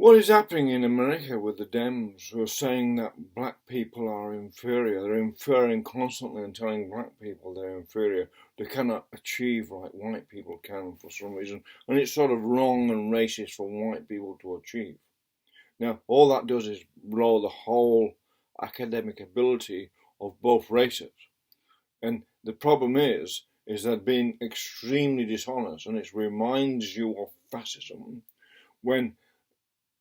What is happening in America with the Dems who are saying that black people are inferior? They're inferring constantly and telling black people they're inferior. They cannot achieve like white people can for some reason. And it's sort of wrong and racist for white people to achieve. Now, all that does is blow the whole academic ability of both races. And the problem is they're being extremely dishonest, and it reminds you of fascism when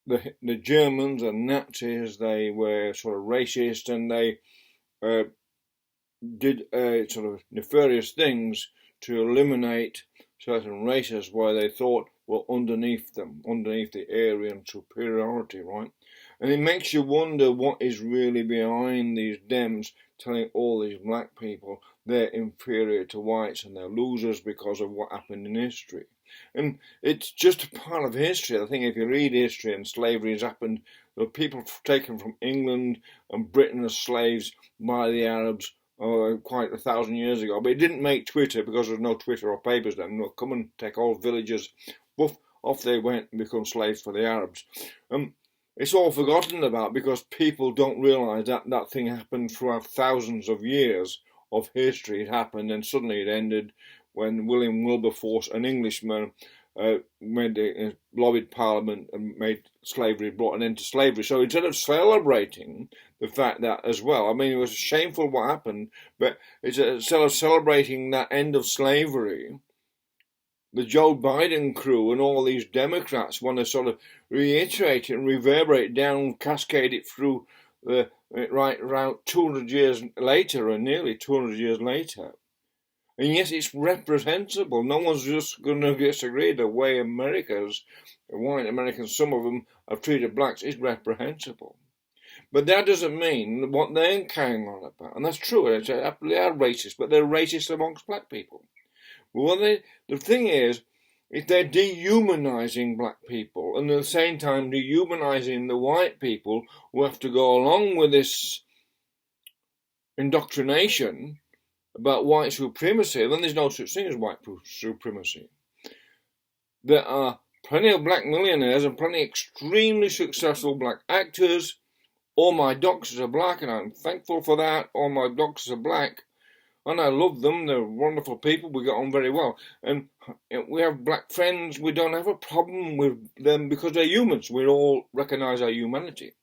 the Germans and Nazis, they were sort of racist, and they did sort of nefarious things to eliminate certain races where they thought were underneath them, underneath the Aryan superiority, right? And it makes you wonder what is really behind these Dems telling all these black people they're inferior to whites and they're losers because of what happened in history. And it's just a part of history. I think if you read history, and slavery has happened, there were people taken from England and Britain as slaves by the Arabs quite 1,000 years ago. But it didn't make Twitter because there was no Twitter or papers then. No, come and take all villages. Woof, off they went and become slaves for the Arabs. It's all forgotten about because people don't realise that that thing happened throughout thousands of years of history. It happened and suddenly it ended when William Wilberforce, an Englishman, lobbied Parliament and made slavery, brought an end to slavery. So instead of celebrating the fact that as well, I mean, it was shameful what happened, but instead of celebrating that end of slavery, the Joe Biden crew and all these Democrats want to sort of reiterate it and reverberate down, cascade it through right around 200 years later, or nearly 200 years later. And yes, it's reprehensible. No one's just going to disagree the way Americans, white Americans, some of them have treated blacks is reprehensible. But that doesn't mean what they're carrying on about. And that's true. They are racist, but they're racist amongst black people. Well, the thing is they're dehumanizing black people and at the same time dehumanizing the white people who have to go along with this indoctrination about white supremacy. Then there's no such thing as white supremacy. There are plenty of black millionaires and plenty of extremely successful black actors. All my doctors are black, and I'm thankful for that. All my doctors are black, and I love them. They're wonderful people. We get on very well. And we have black friends. We don't have a problem with them because they're humans. We all recognise our humanity.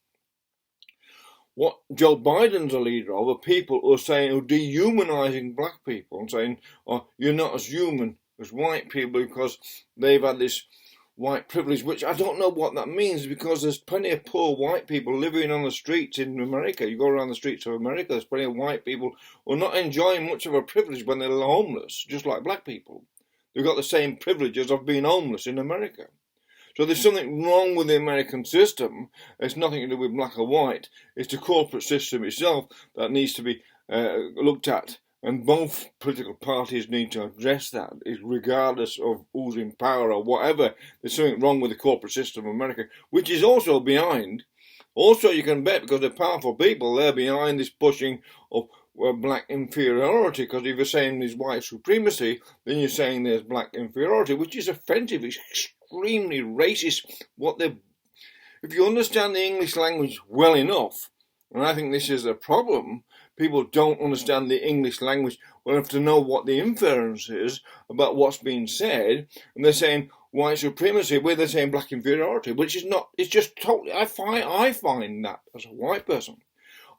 What Joe Biden's a leader of are people who are dehumanizing black people and saying, oh, you're not as human as white people because they've had this white privilege, which I don't know what that means because there's plenty of poor white people living on the streets in America. You go around the streets of America, there's plenty of white people who are not enjoying much of a privilege when they're homeless, just like black people. They've got the same privileges of being homeless in America. So there's something wrong with the American system. It's nothing to do with black or white. It's the corporate system itself that needs to be looked at. And both political parties need to address that, regardless of who's in power or whatever. There's something wrong with the corporate system of America, which is also behind. Also, you can bet, because they're powerful people, they're behind this pushing of black inferiority, because if you're saying there's white supremacy, then you're saying there's black inferiority, which is offensive. It's extremely racist. If you understand the English language well enough, and I think this is a problem, people don't understand the English language well enough to know what the inference is about what's being said, and they're saying white supremacy, where they're saying black inferiority, which is not, it's just totally, I find that, as a white person,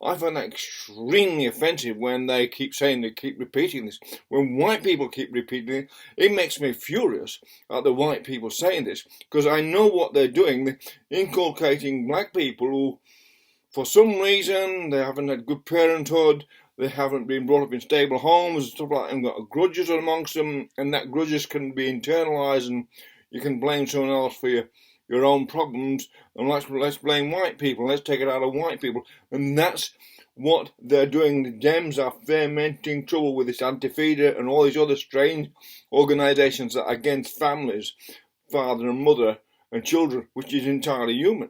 I find that extremely offensive when they keep repeating this. When white people keep repeating it, it makes me furious at the white people saying this, because I know what they're doing. They're inculcating black people who, for some reason, they haven't had good parenthood, they haven't been brought up in stable homes, and stuff like that, and got grudges amongst them, and that grudges can be internalised, and you can blame someone else for your own problems, and let's blame white people, let's take it out of white people. And that's what they're doing. The Dems are fermenting trouble with this Antifida and all these other strange organisations that are against families, father and mother and children, which is entirely human.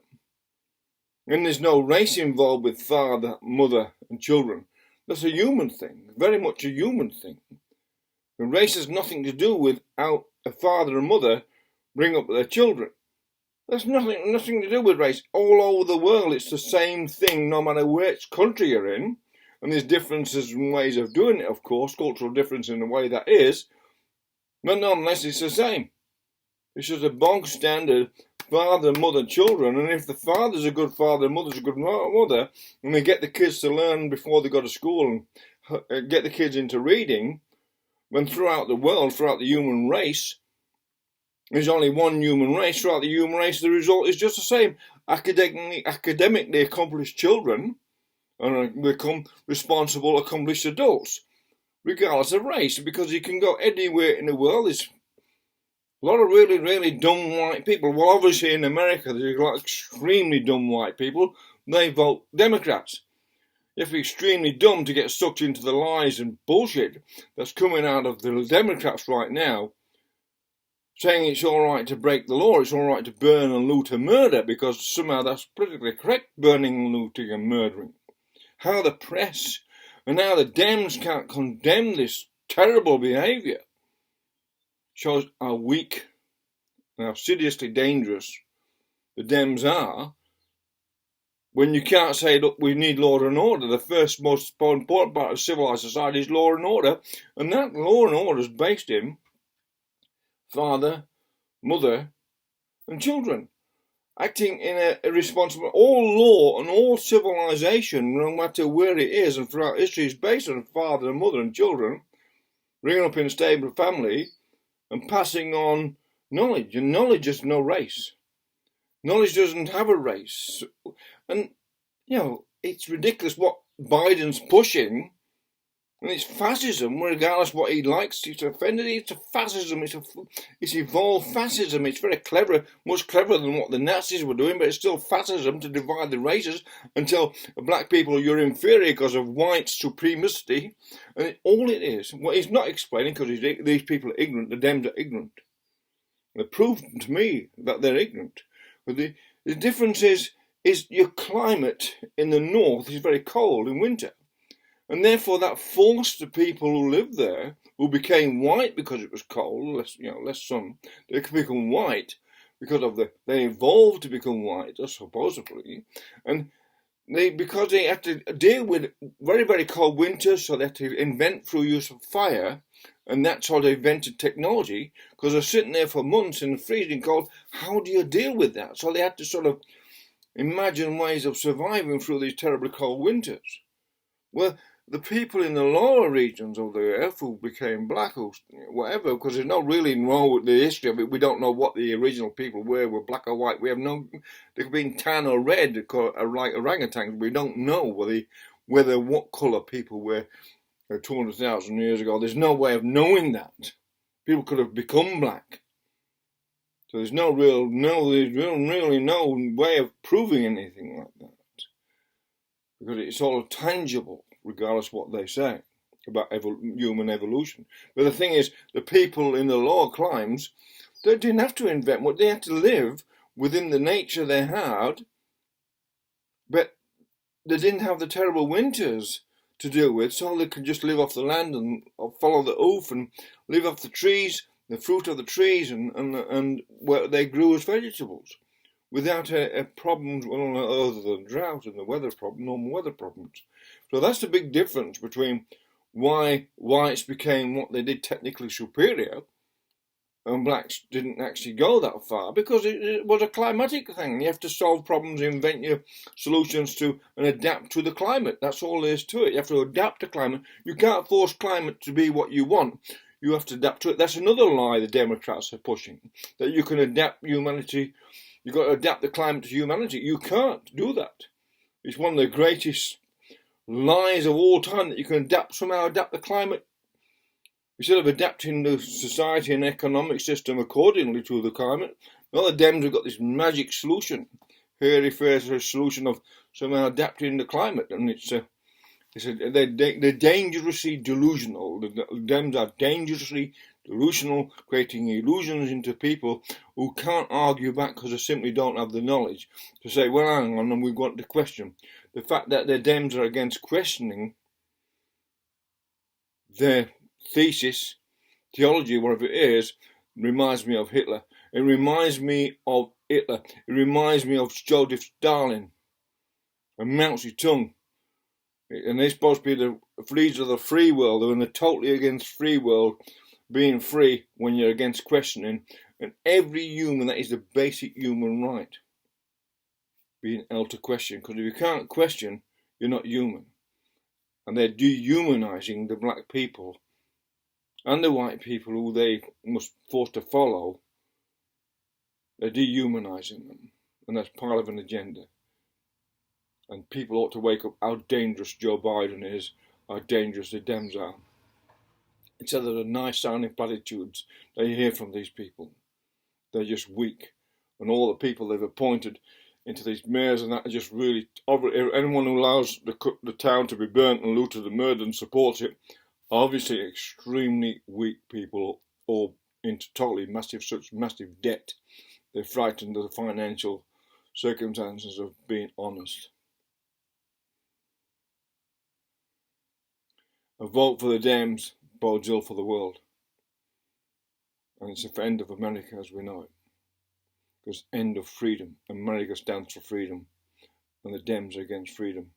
And there's no race involved with father, mother and children. That's a human thing, very much a human thing. And race has nothing to do with how a father and mother bring up their children. That's nothing to do with race. All over the world, it's the same thing, no matter which country you're in. And there's differences in ways of doing it, of course, cultural difference in the way that is. But nonetheless, it's the same. It's just a bog standard father, mother, children. And if the father's a good father, the mother's a good mother, and they get the kids to learn before they go to school and get the kids into reading, when throughout the world, throughout the human race, there's only one human race. Throughout the human race, the result is just the same. Academically accomplished children and become responsible, accomplished adults, regardless of race, because you can go anywhere in the world. There's a lot of really, really dumb white people. Well, obviously in America, there's a lot of extremely dumb white people. They vote Democrats. You have to be extremely dumb to get sucked into the lies and bullshit that's coming out of the Democrats right now, saying it's all right to break the law, it's all right to burn and loot and murder, because somehow that's politically correct, burning and looting and murdering. How the press and how the Dems can't condemn this terrible behaviour shows how weak and how seriously dangerous the Dems are, when you can't say, look, we need law and order. The first most important part of civilised society is law and order, and that law and order is based in father, mother, and children, acting in a responsible. All law and all civilization, no matter where it is, and throughout history, is based on father and mother and children, bringing up in a stable family and passing on knowledge. And knowledge has no race. Knowledge doesn't have a race. And, it's ridiculous what Biden's pushing. And it's fascism, regardless of what he likes. It's offended. It's a fascism. It's evolved fascism. It's very clever, much cleverer than what the Nazis were doing, but it's still fascism to divide the races and tell black people you're inferior because of white supremacy. And all it is, what he's not explaining, because these people are ignorant, the Dems are ignorant. They've proven to me that they're ignorant. But the difference is your climate in the north is very cold in winter. And therefore that forced the people who lived there, who became white because it was cold, less sun, they could become white because they evolved to become white, supposedly. And because they had to deal with very, very cold winters, so they had to invent through use of fire, and that's how they invented technology, because they're sitting there for months in the freezing cold. How do you deal with that? So they had to sort of imagine ways of surviving through these terribly cold winters. Well, the people in the lower regions of the earth who became black or whatever, because there's no really know the history of it. We don't know what the original people were black or white. We have no, they could be tan or red, like orangutans. We don't know whether what colour people were 200,000 years ago. There's no way of knowing that. People could have become black. So there's really no way of proving anything like that, because it's all tangible, regardless of what they say about human evolution. But the thing is, the people in the lower climes, they didn't have to invent what they had to live within the nature they had, but they didn't have the terrible winters to deal with, so they could just live off the land and follow the oof and live off the trees, the fruit of the trees, and where they grew as vegetables, without a problem other than drought and the normal weather problems. So that's the big difference between why whites became what they did, technically superior, and blacks didn't actually go that far, because it was a climatic thing. You have to solve problems, invent your solutions to, and adapt to the climate. That's all there is to it. You have to adapt to climate. You can't force climate to be what you want. You have to adapt to it. That's another lie the Democrats are pushing, that you can adapt humanity. You've got to adapt the climate to humanity. You can't do that. It's one of the greatest lies of all time, that you can somehow adapt the climate. Instead of adapting the society and economic system accordingly to the climate, well, the Dems have got this magic solution. Here refers to a solution of somehow adapting the climate, and they're dangerously delusional. The Dems are dangerously delusional, creating illusions into people who can't argue back because they simply don't have the knowledge to say, well, hang on, and we've got to question. The fact that the Dems are against questioning their thesis, theology, whatever it is, reminds me of Hitler. It reminds me of Hitler. It reminds me of Joseph Stalin and Mao Zedong. And they're supposed to be the leaders of the free world, and they're totally against free world, being free when you're against questioning. And every human, that is the basic human right, being able to question. Because if you can't question, you're not human. And they're dehumanizing the black people and the white people who they must force to follow. They're dehumanizing them, and that's part of an agenda. And people ought to wake up how dangerous Joe Biden is, how dangerous the Dems are. Instead of the nice sounding platitudes that you hear from these people, they're just weak. And all the people they've appointed into these mayors and that are just really, anyone who allows the town to be burnt and looted and murdered and supports it, obviously extremely weak people, or into totally such massive debt. They're frightened of the financial circumstances of being honest. A vote for the Dems bodes ill for the world. And it's the end of America as we know it. Because end of freedom. America stands for freedom. And the Dems are against freedom.